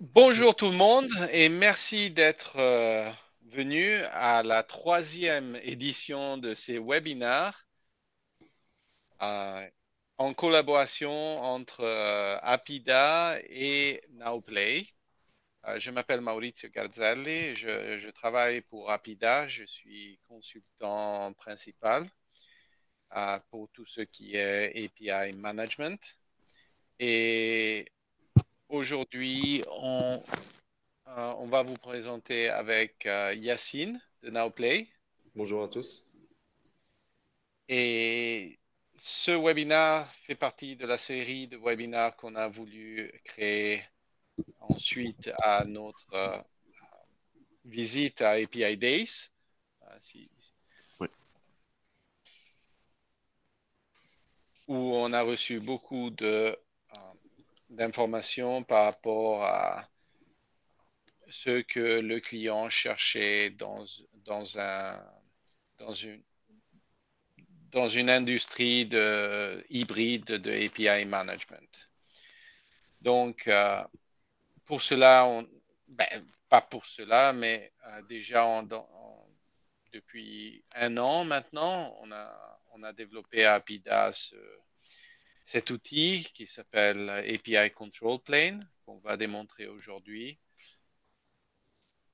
Bonjour tout le monde et merci d'être venu à la troisième édition de ces webinaires euh, en collaboration entre Apida et Nowplay. Je m'appelle Maurizio Garzelli, je travaille pour Apida, je suis consultant principal pour tout ce qui est API Management. Et aujourd'hui, on va vous présenter avec Yacine de Nowplay. Bonjour à tous. Et ce webinaire fait partie de la série de webinaires qu'on a voulu créer ensuite à notre visite à API Days, Oui. où on a reçu beaucoup d'informations par rapport à ce que le client cherchait dans une, dans une industrie hybride de API management. Donc, pour cela, pas pour cela, mais déjà depuis un an maintenant, on a développé à Apida cet outil qui s'appelle API Control Plane, qu'on va démontrer aujourd'hui.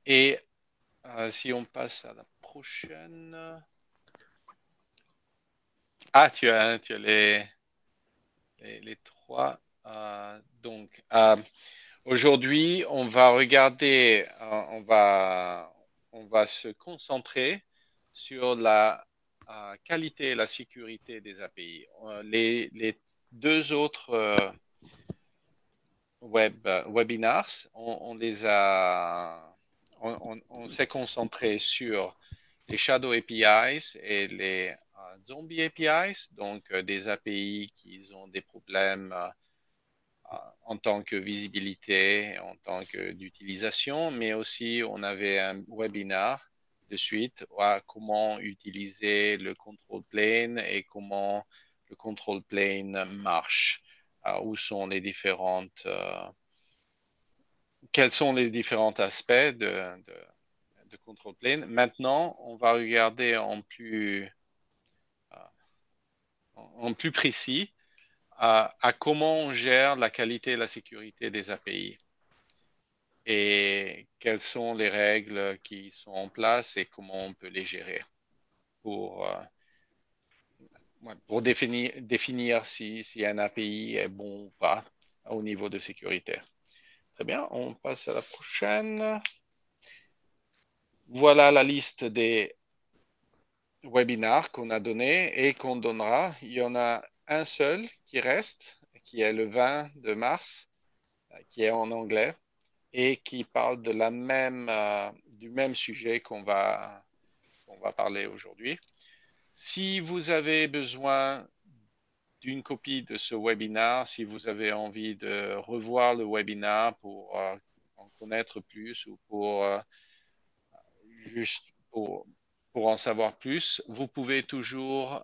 Et si on passe à la prochaine. Ah, tu as les trois. Donc, aujourd'hui, on va regarder, on va se concentrer sur la qualité et la sécurité des API. Les deux autres webinars, on s'est concentré sur les Shadow APIs et les Zombie APIs, donc des API qui ont des problèmes en tant que visibilité, en tant que d'utilisation, mais aussi on avait un webinaire de suite à comment utiliser le control plane et comment le control plane marche, où sont les quels sont les différents aspects de control plane. Maintenant, on va regarder en plus précis à comment on gère la qualité et la sécurité des API et quelles sont les règles qui sont en place et comment on peut les gérer pour, euh, ouais, pour définir si un API est bon ou pas au niveau de sécurité. Très bien, on passe à la prochaine. Voilà la liste des webinars qu'on a donnés et qu'on donnera. Il y en a un seul qui reste, qui est le 20 de mars, qui est en anglais et qui parle du même sujet qu'on va parler aujourd'hui. Si vous avez besoin d'une copie de ce webinaire, si vous avez envie de revoir le webinaire pour en connaître plus ou juste pour en savoir plus, vous pouvez toujours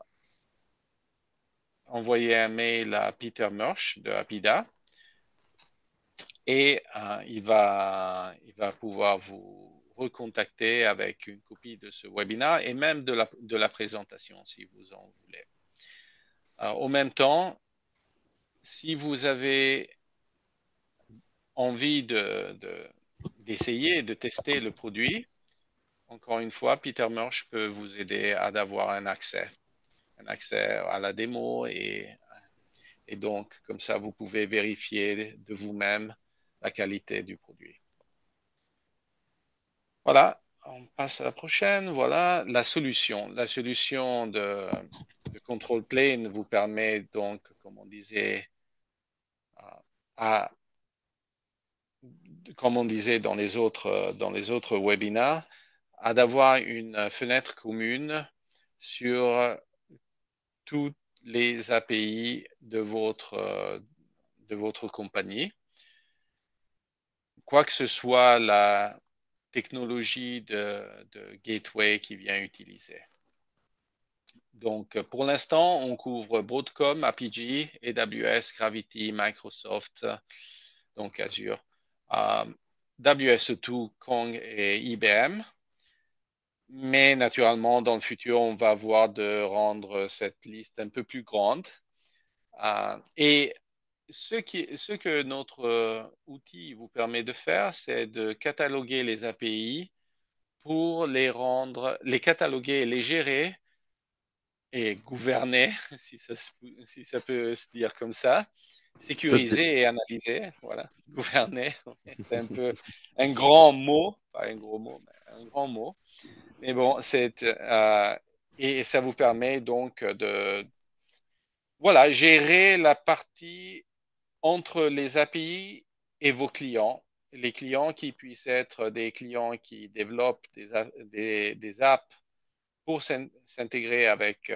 envoyer un mail à Peter Murch de Apida et il va pouvoir vous recontacter avec une copie de ce webinaire et même de la présentation si vous en voulez. En même temps, si vous avez envie d'essayer de tester le produit, encore une fois, Peter Murch peut vous aider à avoir un accès à la démo et donc comme ça, vous pouvez vérifier de vous-même la qualité du produit. Voilà, on passe à la prochaine. Voilà la solution. La solution de Control Plane vous permet donc, comme on disait, à, comme on disait dans les autres webinaires, à d'avoir une fenêtre commune sur toutes les API de votre compagnie, quoi que ce soit la technologie de gateway qui vient utiliser. Donc, pour l'instant, on couvre Broadcom, Apigee, AWS, Gravity, Microsoft, donc Azure. WSO2, Kong et IBM. Mais naturellement, dans le futur, on va voir de rendre cette liste un peu plus grande. Et ce que notre outil vous permet de faire, c'est de cataloguer les API pour les cataloguer et les gérer et gouverner, si ça peut se dire comme ça, Ça, c'est sécuriser et analyser. Voilà, gouverner, c'est un peu un grand mot, pas un gros mot, mais un grand mot. Mais bon, et ça vous permet donc de voilà, gérer la partie entre les API et vos clients. Les clients qui puissent être des clients qui développent des apps pour s'intégrer avec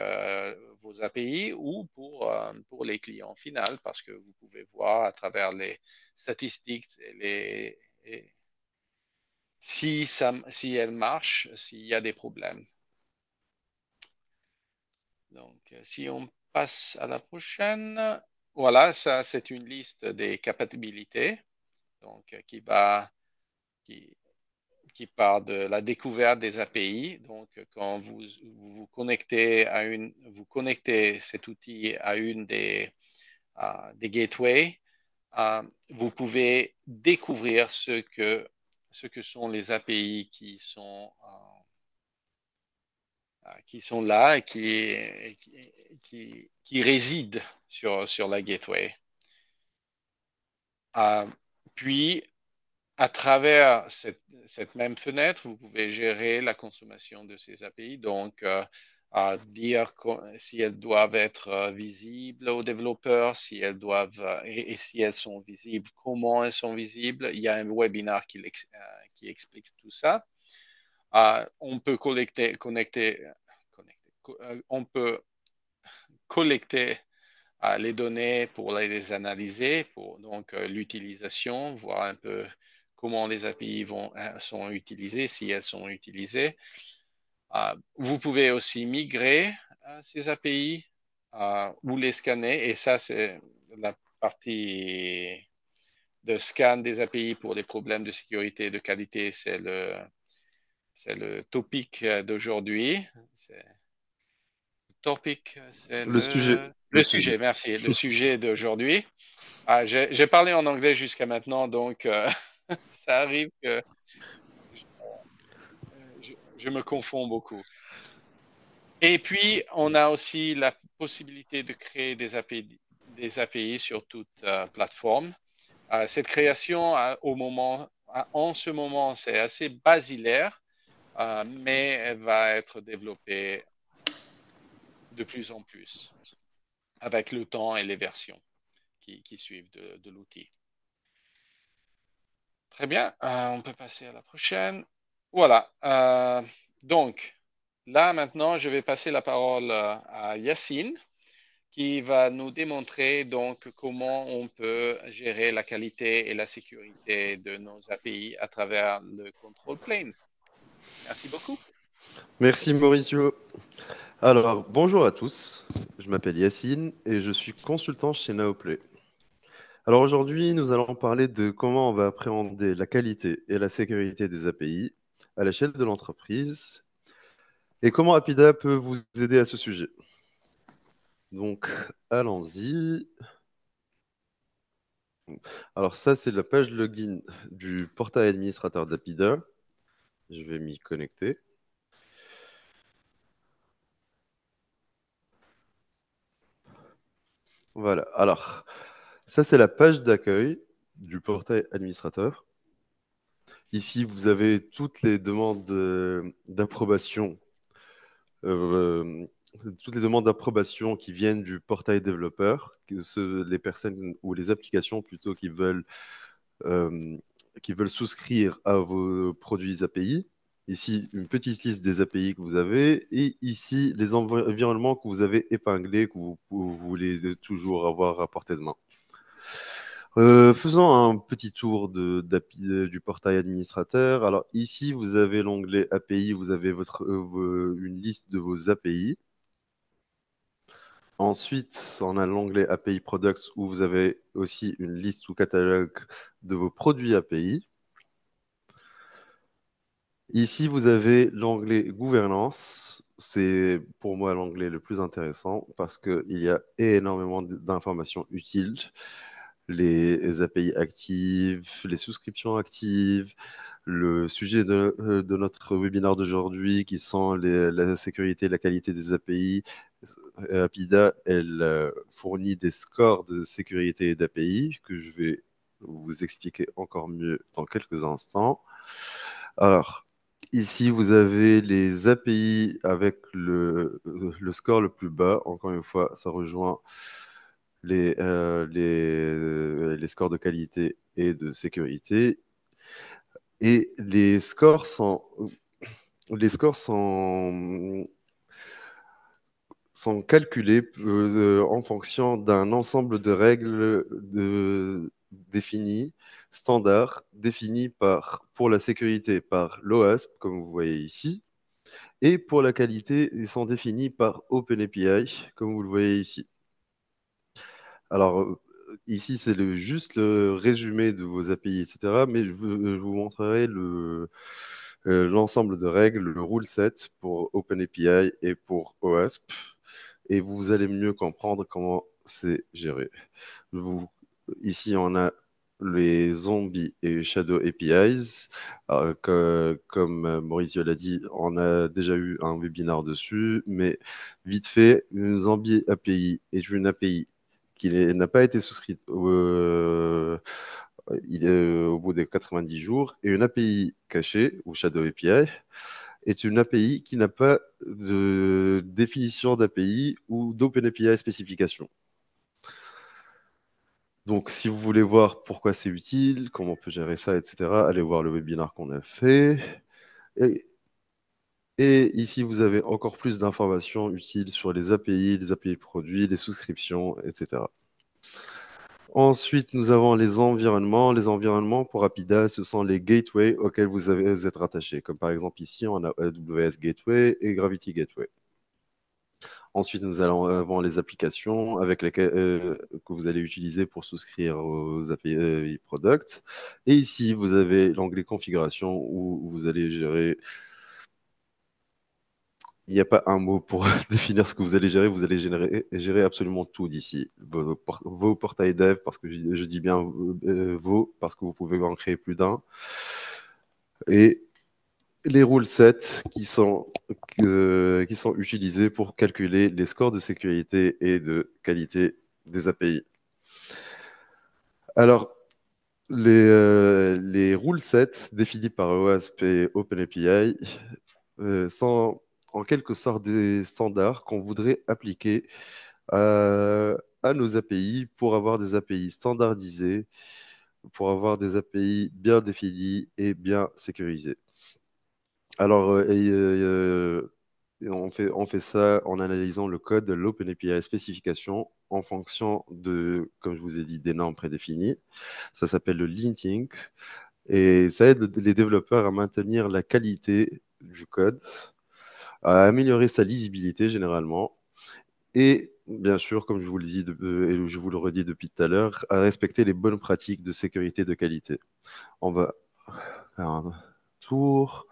vos API ou pour les clients finaux, parce que vous pouvez voir à travers les statistiques si elles marchent, s'il y a des problèmes. Donc, si on passe à la prochaine, voilà, ça c'est une liste des compatibilités, donc qui, qui part de la découverte des API. Donc, quand vous connectez vous connectez cet outil à une des gateways, vous pouvez découvrir ce que sont les API qui sont là et qui résident sur la gateway. Puis, à travers cette même fenêtre, vous pouvez gérer la consommation de ces API. Donc, à dire si elles doivent être visibles aux développeurs, si elles doivent et si elles sont visibles, comment elles sont visibles. Il y a un webinaire qui explique tout ça. On peut on peut collecter les données pour les analyser, pour donc l'utilisation, voir un peu comment les API sont utilisées, si elles sont utilisées. Vous pouvez aussi migrer ces API ou les scanner, et ça, c'est la partie de scan des API pour les problèmes de sécurité et de qualité, c'est le topic d'aujourd'hui. C'est le sujet. Le le sujet. sujet, merci, le sujet d'aujourd'hui. J'ai parlé en anglais jusqu'à maintenant, donc ça arrive que je, je me confonds beaucoup. Et puis, on a aussi la possibilité de créer des API sur toute plateforme. Cette création, en ce moment, c'est assez basilaire, mais elle va être développée de plus en plus avec le temps et les versions qui suivent de l'outil. Très bien, on peut passer à la prochaine. Voilà, donc là maintenant, je vais passer la parole à Yacine qui va nous démontrer donc comment on peut gérer la qualité et la sécurité de nos API à travers le control plane. Merci beaucoup. Merci Mauricio. Alors, bonjour à tous. Je m'appelle Yacine et je suis consultant chez Naoplay. Alors aujourd'hui, nous allons parler de comment on va appréhender la qualité et la sécurité des API à l'échelle de l'entreprise et comment Apida peut vous aider à ce sujet. Donc, allons-y. Alors ça, c'est la page login du portail administrateur d'Apida. Je vais m'y connecter. Voilà. Alors, ça, c'est la page d'accueil du portail administrateur. Ici, vous avez toutes les demandes d'approbation, euh, toutes les demandes d'approbation qui viennent du portail développeur, les personnes ou les applications plutôt euh, qui veulent souscrire à vos produits API. Ici, une petite liste des API que vous avez. Et ici, les environnements que vous avez épinglés, que vous voulez toujours avoir à portée de main. Faisons un petit tour du portail administrateur. Alors ici, vous avez l'onglet API, vous avez une liste de vos API. Ensuite, on a l'onglet API Products où vous avez aussi une liste ou catalogue de vos produits API. Ici, vous avez l'onglet Gouvernance. C'est pour moi l'onglet le plus intéressant parce qu'il y a énormément d'informations utiles. Les API actives, les souscriptions actives, le sujet de notre webinaire d'aujourd'hui qui sont la sécurité et la qualité des API. Apida, elle fournit des scores de sécurité d'API que je vais vous expliquer encore mieux dans quelques instants. Alors, ici, vous avez les API avec le score le plus bas. Encore une fois, ça rejoint les scores de qualité et de sécurité. Et les scores sont calculés en fonction d'un ensemble de règles définies, standards, définies pour la sécurité par l'OASP, comme vous voyez ici, et pour la qualité, ils sont définis par OpenAPI, comme vous le voyez ici. Alors, ici, c'est juste le résumé de vos API, etc., mais je vous montrerai l'ensemble de règles, le rule set pour OpenAPI et pour OASP et vous allez mieux comprendre comment c'est géré. Vous, ici, on a les zombies et shadow APIs. Comme Mauricio l'a dit, on a déjà eu un webinaire dessus, mais vite fait, une zombie API est une API qui n'a pas été souscrite au bout des 90 jours, et une API cachée, ou Shadow API, est une API qui n'a pas de définition d'API ou d'OpenAPI spécification. Donc, si vous voulez voir pourquoi c'est utile, comment on peut gérer ça, etc., allez voir le webinaire qu'on a fait. Et, et ici, vous avez encore plus d'informations utiles sur les API produits, les souscriptions, etc. Ensuite, nous avons les environnements. Les environnements pour Apida, ce sont les gateways auxquels vous êtes rattachés. Comme par exemple ici, on a AWS Gateway et Gravity Gateway. Ensuite, nous avons les applications avec lesquelles que vous allez utiliser pour souscrire aux API Products. Et ici, vous avez l'onglet configuration où vous allez gérer. Il n'y a pas un mot pour définir ce que vous allez gérer. Vous allez gérer absolument tout d'ici. Vos portails dev, parce que je dis bien vos, parce que vous pouvez en créer plus d'un. Et les rule sets qui sont utilisés pour calculer les scores de sécurité et de qualité des API. Alors, les rule sets définis par OASP et OpenAPI sont en quelque sorte des standards qu'on voudrait appliquer à nos API pour avoir des API standardisées, pour avoir des API bien définies et bien sécurisées. Alors, on fait ça en analysant le code de l'OpenAPI spécification en fonction de, comme je vous ai dit, des normes prédéfinies. Ça s'appelle le linting et ça aide les développeurs à maintenir la qualité du code, à améliorer sa lisibilité généralement et bien sûr, comme je vous le dis et je vous le redis depuis tout à l'heure, à respecter les bonnes pratiques de sécurité de qualité. On va faire un tour.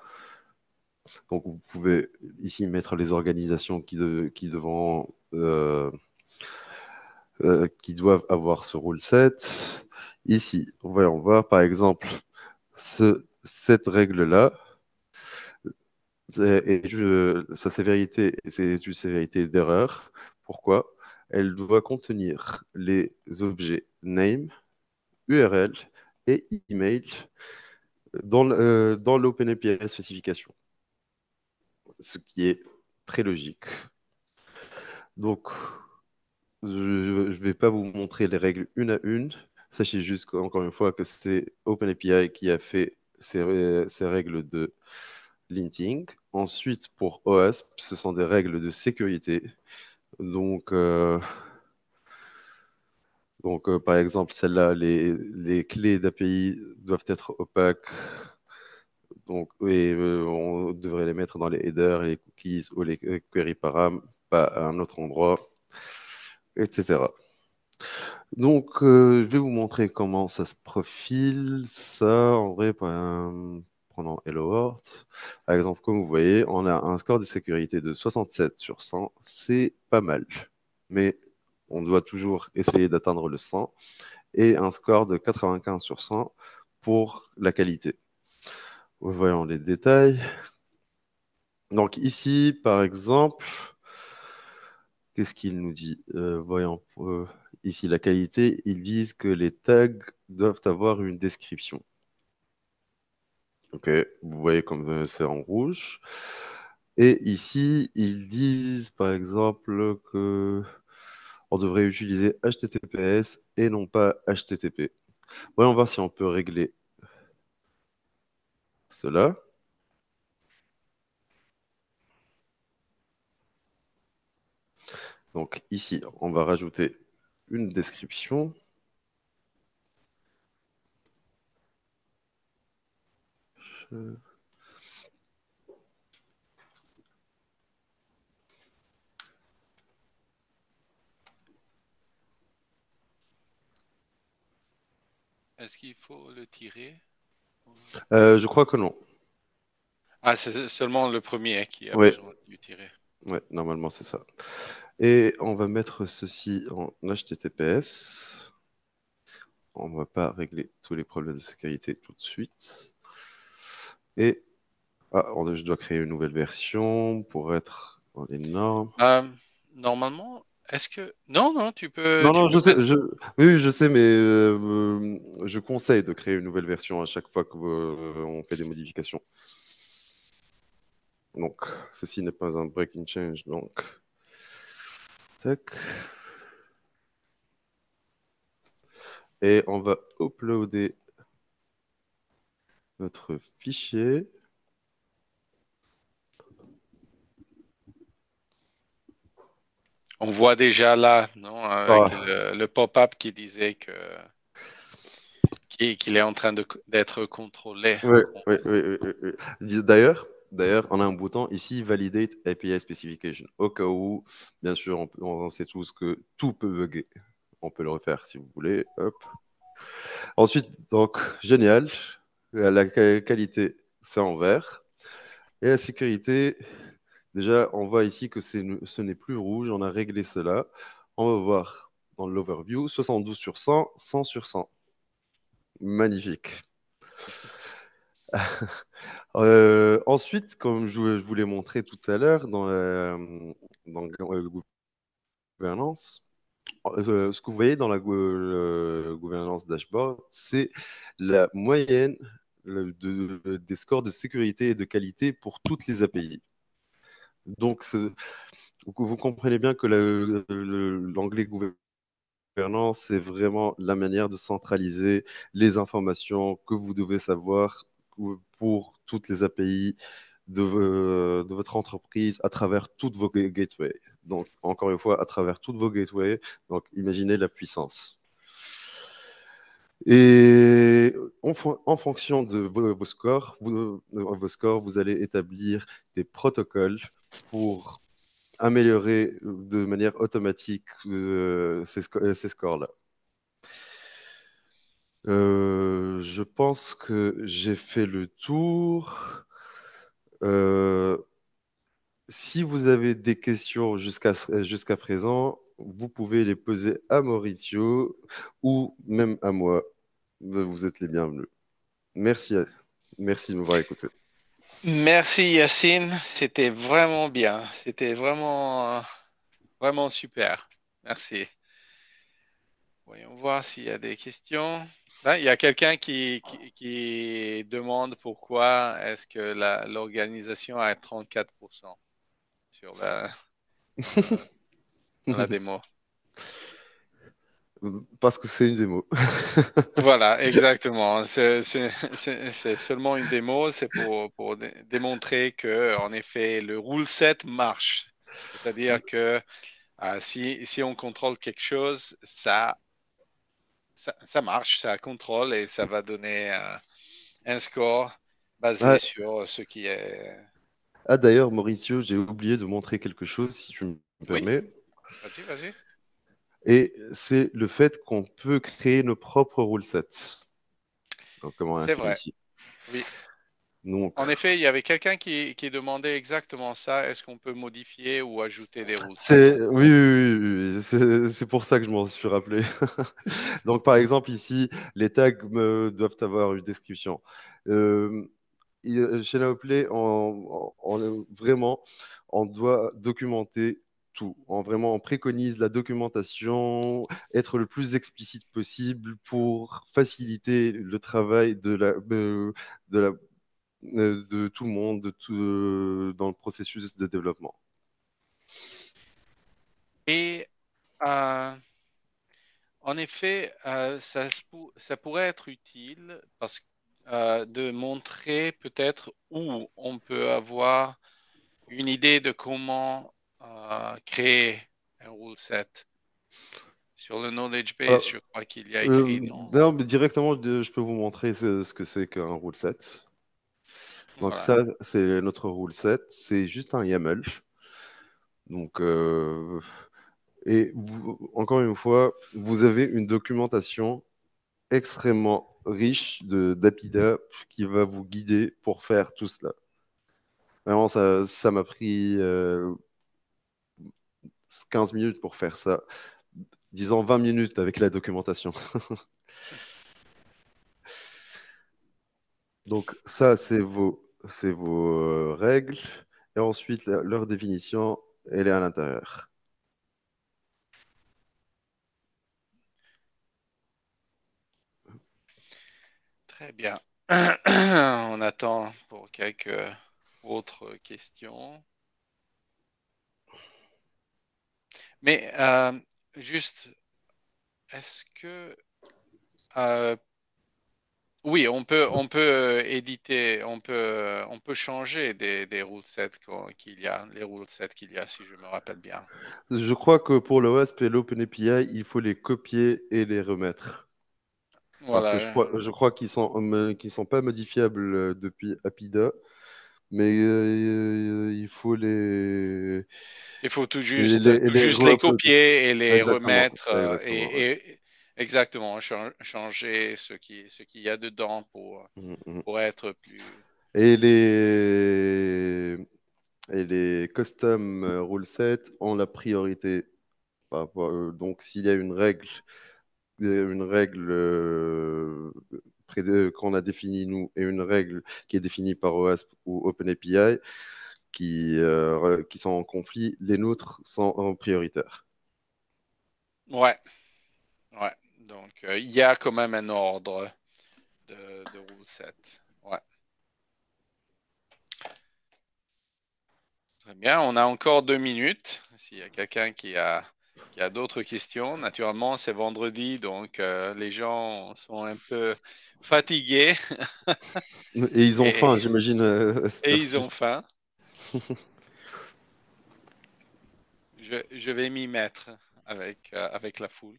Donc, vous pouvez ici mettre les organisations qui doivent avoir ce rule set. Ici, voyons voir par exemple cette règle-là. Sa sévérité, c'est une sévérité d'erreur. Pourquoi? Elle doit contenir les objets name, URL et email dans l'OpenAPI spécification, ce qui est très logique. Donc, je ne vais pas vous montrer les règles une à une. Sachez juste encore une fois que c'est OpenAPI qui a fait ces règles de linting. Ensuite, pour OASP, ce sont des règles de sécurité. Donc, par exemple, celle-là, les clés d'API doivent être opaques. Donc, et, on devrait les mettre dans les headers, les cookies ou les query param, pas à un autre endroit. etc. Donc, je vais vous montrer comment ça se profile. Ça, en vrai, prenons Hello World. Par exemple, comme vous voyez, on a un score de sécurité de 67 sur 100. C'est pas mal. Mais on doit toujours essayer d'atteindre le 100. Et un score de 95 sur 100 pour la qualité. Voyons les détails. Donc ici, par exemple, qu'est-ce qu'il nous dit? Voyons, ici la qualité, ils disent que les tags doivent avoir une description. Ok, vous voyez comme c'est en rouge. Et ici, ils disent par exemple que on devrait utiliser HTTPS et non pas HTTP. Voyons voir si on peut régler cela. Donc ici, on va rajouter une description. Euh, Est-ce qu'il faut le tirer? je crois que non. Ah, c'est seulement le premier qui a Oui, besoin du tirer. ouais, normalement c'est ça. Et on va mettre ceci en HTTPS. On ne va pas régler tous les problèmes de sécurité tout de suite. Et je dois créer une nouvelle version pour être dans les normes. Euh, Normalement, est-ce que... Non, non, Non, tu non, peux je sais, mettre... oui, oui, je sais, mais je conseille de créer une nouvelle version à chaque fois qu'on fait des modifications. Donc, ceci n'est pas un breaking change, donc, tac. Et on va uploader notre fichier. On voit déjà là, non, avec Ah, le pop-up qui disait qu'il est en train d'être contrôlé. oui, oui, oui, oui, oui, oui. D'ailleurs, on a un bouton ici, Validate API Specification. Au cas où, bien sûr, on sait tous que tout peut bugger. On peut le refaire si vous voulez. Hop. Ensuite, donc, génial. La qualité, c'est en vert. Et la sécurité, déjà, on voit ici que ce n'est plus rouge. On a réglé cela. On va voir dans l'overview, 72 sur 100, 100 sur 100. Magnifique. Ensuite, comme je vous l'ai montré tout à l'heure dans la gouvernance, ce que vous voyez dans la gouvernance dashboard, c'est la moyenne des scores de sécurité et de qualité pour toutes les API. Donc, vous comprenez bien que l'anglais gouvernance, c'est vraiment la manière de centraliser les informations que vous devez savoir pour toutes les API de votre entreprise à travers toutes vos gateways. Donc, encore une fois, à travers toutes vos gateways. Donc, imaginez la puissance. Et en fonction de vos scores, vous allez établir des protocoles pour améliorer de manière automatique ces scores-là. Je pense que j'ai fait le tour. Euh, Si vous avez des questions jusqu'à présent, vous pouvez les poser à Mauricio ou même à moi. Vous êtes les bienvenus. Merci, merci de m'avoir écouté. Merci Yacine, c'était vraiment bien. C'était vraiment, vraiment super. Merci. Voyons voir s'il y a des questions. Là, il y a quelqu'un qui demande pourquoi est-ce que l'organisation a 34% sur dans le- dans la démo. Parce que c'est une démo. Voilà, exactement. C'est seulement une démo, c'est pour démontrer que, en effet, le rule set marche. C'est-à-dire que si on contrôle quelque chose, ça marche, ça contrôle et ça va donner un score basé Ah, sur ce qui est. d'ailleurs, Mauricio, j'ai oublié de montrer quelque chose, si tu me Oui, permets. vas-y, vas-y. Et c'est le fait qu'on peut créer nos propres rule sets. Donc, comme on a C'est fait vrai, ici. oui. Donc, En effet, il y avait quelqu'un qui demandait exactement ça. Est-ce qu'on peut modifier ou ajouter des rule sets? oui, oui, oui, oui, oui, c'est pour ça que je m'en suis rappelé. Donc, par exemple, ici, les tags doivent avoir une description. Euh, Chez Naoplay, vraiment, on doit documenter tout. Vraiment, on préconise la documentation, être le plus explicite possible pour faciliter le travail de, la, de tout le monde dans le processus de développement. Et euh, en effet, ça pourrait être utile parce de montrer peut-être où on peut avoir une idée de comment créer un rule set. Sur le knowledge base, Alors, je crois qu'il y a écrit dans... d'ailleurs, mais directement, je peux vous montrer ce que c'est qu'un rule set. Donc Voilà. ça, c'est notre rule set. C'est juste un YAML. Donc, encore une fois, vous avez une documentation extrêmement riche d'APIDA qui va vous guider pour faire tout cela. Vraiment, ça m'a pris 15 minutes pour faire ça. Disons 20 minutes avec la documentation. Donc ça, c'est vos règles. Et ensuite, leur définition, elle est à l'intérieur. Très bien. On attend pour quelques autres questions. Mais juste, est-ce que... euh, oui, on peut éditer, on peut changer des rule sets qu'il y a, les rule sets qu'il y a, si je me rappelle bien. Je crois que pour le WASP et l'OpenAPI, il faut les copier et les remettre. Parce que Voilà. je crois qu'ils sont pas modifiables depuis Apida, mais il faut Il faut tout les juste les re-uploader. copier et les Exactement, remettre exactement. Ouais. et exactement changer ce qu'il y a dedans Mm, mm. pour être plus. Et les custom rule set ont la priorité. Donc, s'il y a une règle qu'on a définie nous et une règle qui est définie par OASP ou OpenAPI qui sont en conflit, les nôtres sont en prioritaire. Ouais, ouais. Donc, il y a quand même un ordre de rule set. Ouais, très bien. On a encore 2 minutes. S'il y a quelqu'un qui a d'autres questions, naturellement, c'est vendredi, donc les gens sont un peu fatigués Et ils ont faim, et, j'imagine, à cette et ils heure-ci. ont faim. Je vais m'y mettre avec la foule.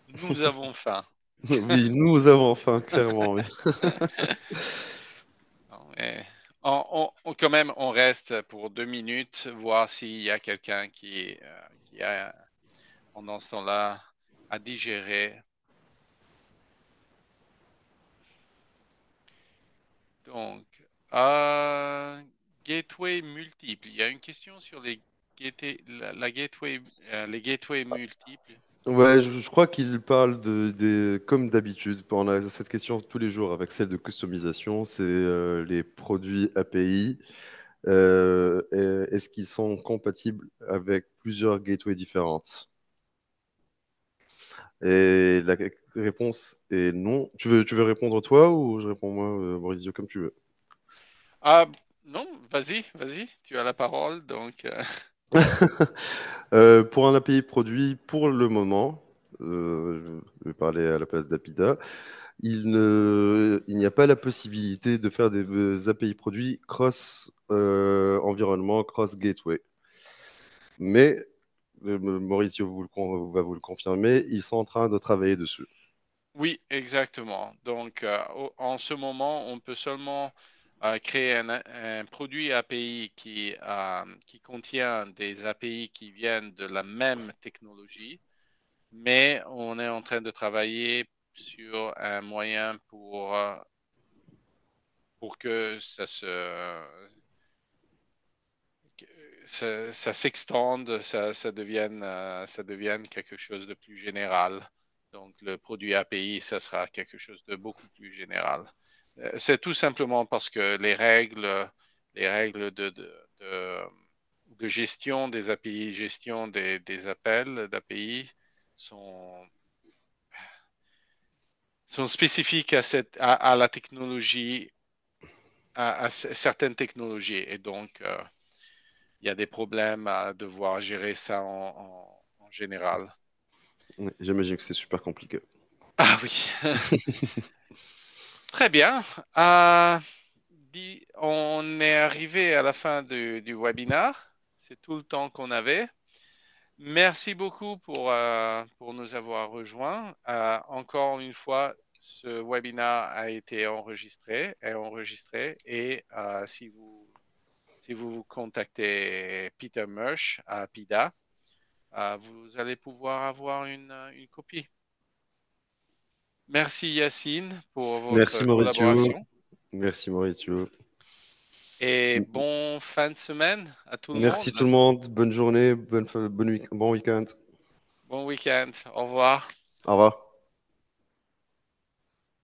Nous avons faim. Oui, nous avons faim, clairement. Oui. Non, mais quand même, on reste pour 2 minutes, voir s'il y a quelqu'un qui a, pendant ce temps-là, à digérer. Donc, gateway multiple. Il y a une question sur la gateway, les gateways multiples. Ouais, je crois qu'il parle comme d'habitude, on a cette question tous les jours avec celle de customisation, c'est les produits API. Est-ce qu'ils sont compatibles avec plusieurs gateways différentes? Et la réponse est non. Tu veux répondre toi ou je réponds moi, Maurizio, comme tu veux. Ah, non, vas-y, tu as la parole. Donc, Pour un API produit, pour le moment, je vais parler à la place d'Apida, il n'y a pas la possibilité de faire des API produits cross environnement, cross gateway. Mais Mauricio va vous le confirmer, ils sont en train de travailler dessus. oui, exactement. Donc, en ce moment, on peut seulement créer un produit API qui contient des API qui viennent de la même technologie. mais on est en train de travailler sur un moyen pour que ça s'extende, ça devienne quelque chose de plus général. Donc, le produit API, ça sera quelque chose de beaucoup plus général. C'est tout simplement parce que les règles de gestion des API, gestion des appels d'API sont, sont spécifiques à la technologie, à certaines technologies. Et donc, il y a des problèmes à devoir gérer ça en général. Ouais, j'imagine que c'est super compliqué. Ah oui, très bien. Euh, on est arrivé à la fin du webinaire. C'est tout le temps qu'on avait. Merci beaucoup pour nous avoir rejoints. Encore une fois, ce webinaire a été enregistré et si vous contactez Peter Mersch à PIDA, vous allez pouvoir avoir une copie. Merci Yacine pour Merci votre Maurizio. collaboration Merci Maurizio. et bon fin de semaine à tout le Merci tout monde. le monde. Bonne journée, bon week-end. Bon week-end. Au revoir. Au revoir.